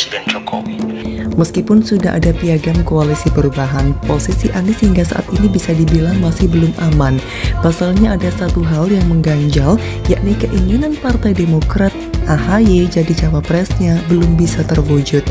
Presiden Jokowi. Meskipun sudah ada piagam koalisi perubahan, posisi Anies hingga saat ini bisa dibilang masih belum aman. Pasalnya ada satu hal yang mengganjal, yakni keinginan Partai Demokrat AHY jadi cawapresnya belum bisa terwujud.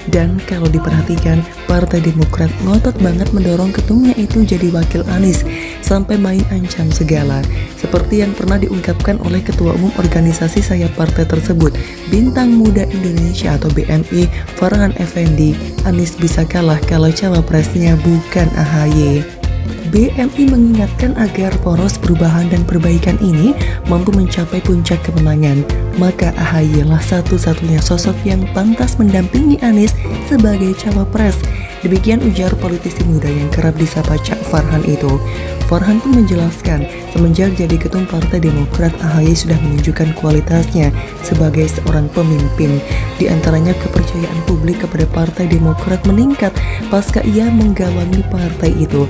Dan kalau diperhatikan, Partai Demokrat ngotot banget mendorong ketumnya itu jadi wakil Anies, sampai main ancam segala. Seperti yang pernah diungkapkan oleh Ketua Umum organisasi sayap partai tersebut, Bintang Muda Indonesia atau BMI, Farhan Effendi, Anies bisa kalah kalau cawapresnya bukan AHY. BMI mengingatkan agar poros perubahan dan perbaikan ini mampu mencapai puncak kemenangan, maka AHY lah satu-satunya sosok yang pantas mendampingi Anies sebagai cawapres. Demikian ujar politisi muda yang kerap disapa Cak Farhan itu. Farhan pun menjelaskan, semenjak jadi ketum Partai Demokrat, AHY sudah menunjukkan kualitasnya sebagai seorang pemimpin. Di antaranya kepercayaan publik kepada Partai Demokrat meningkat pasca ia menggawangi partai itu,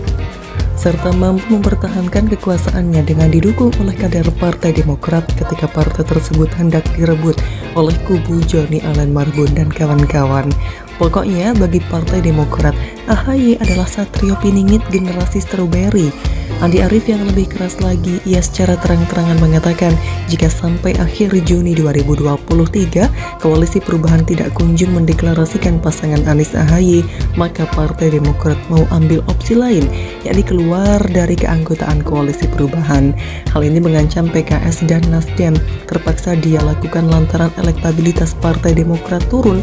serta mampu mempertahankan kekuasaannya dengan didukung oleh kader Partai Demokrat ketika partai tersebut hendak direbut oleh kubu Joni Allen Marbun dan kawan-kawan. Pokoknya bagi Partai Demokrat, AHY adalah satrio piningit generasi strawberry. Andi Arief yang lebih keras lagi, ia secara terang-terangan mengatakan jika sampai akhir Juni 2023 koalisi perubahan tidak kunjung mendeklarasikan pasangan Anies AHY, maka Partai Demokrat mau ambil opsi lain, yakni keluar dari keanggotaan koalisi perubahan. Hal ini mengancam PKS dan Nasdem. Terpaksa dia lakukan lantaran elektabilitas Partai Demokrat turun,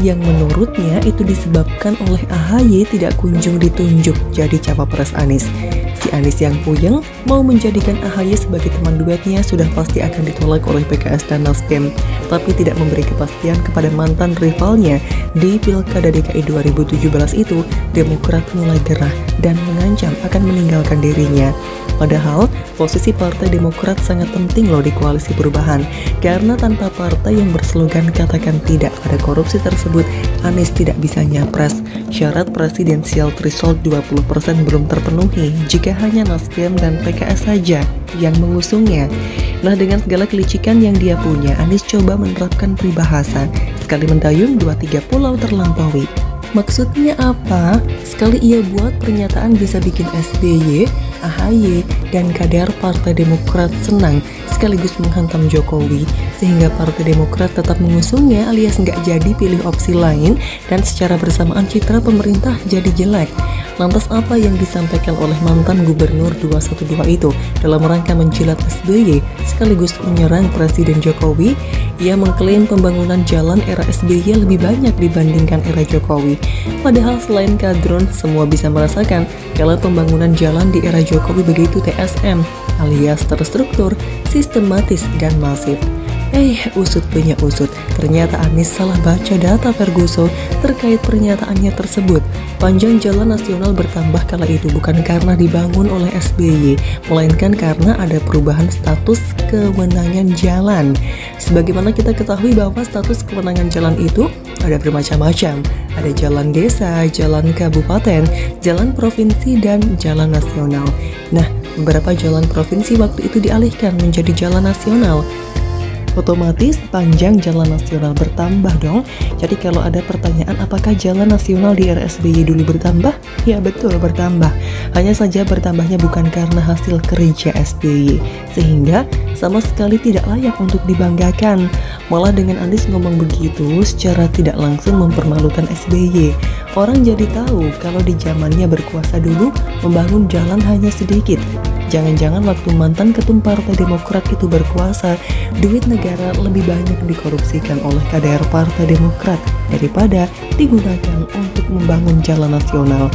yang menurutnya itu disebabkan oleh AHY tidak kunjung ditunjuk jadi cawapres Anies. Si Anies yang puyeng mau menjadikan AHY sebagai teman duetnya sudah pasti akan ditolak oleh PKS dan Nasdem, tapi tidak memberi kepastian kepada mantan rivalnya di Pilkada DKI 2017 itu. Demokrat mulai gerah dan mengancam akan meninggalkan dirinya. Padahal posisi Partai Demokrat sangat penting loh di koalisi perubahan, karena tanpa partai yang berslogan katakan tidak pada korupsi tersebut, Anies tidak bisa nyapres. Syarat presidensial threshold 20% belum terpenuhi jika hanya Nasdem dan PKS saja yang mengusungnya. Nah, dengan segala kelicikan yang dia punya, Anies coba menerapkan peribahasa, sekali mendayung 2-3 pulau terlampaui. Maksudnya apa? Sekali ia buat pernyataan bisa bikin SBY, AHY, dan kader Partai Demokrat senang sekaligus menghantam Jokowi, sehingga Partai Demokrat tetap mengusungnya alias nggak jadi pilih opsi lain, dan secara bersamaan citra pemerintah jadi jelek. Lantas apa yang disampaikan oleh mantan gubernur 212 itu dalam rangka menjilat SBY sekaligus menyerang Presiden Jokowi? Ia mengklaim pembangunan jalan era SBY lebih banyak dibandingkan era Jokowi. Padahal selain kadron, semua bisa merasakan kalau pembangunan jalan di era Jokowi begitu TSM alias terstruktur, sistematis, dan masif. Usut punya usut, ternyata Anies salah baca data Ferguson terkait pernyataannya tersebut. Panjang jalan nasional bertambah kala itu bukan karena dibangun oleh SBY, melainkan karena ada perubahan status kewenangan jalan. Sebagaimana kita ketahui bahwa status kewenangan jalan itu ada bermacam-macam. Ada jalan desa, jalan kabupaten, jalan provinsi, dan jalan nasional. Nah, beberapa jalan provinsi waktu itu dialihkan menjadi jalan nasional. Otomatis panjang jalan nasional bertambah dong. Jadi kalau ada pertanyaan apakah jalan nasional di era SBY dulu bertambah? Ya betul, bertambah. Hanya saja bertambahnya bukan karena hasil kerja SBY, sehingga sama sekali tidak layak untuk dibanggakan. Malah dengan Anies ngomong begitu secara tidak langsung mempermalukan SBY. Orang jadi tahu kalau di zamannya berkuasa dulu membangun jalan hanya sedikit. Jangan-jangan waktu mantan ketum Partai Demokrat itu berkuasa, duit negara lebih banyak dikorupsikan oleh kader Partai Demokrat daripada digunakan untuk membangun jalan nasional.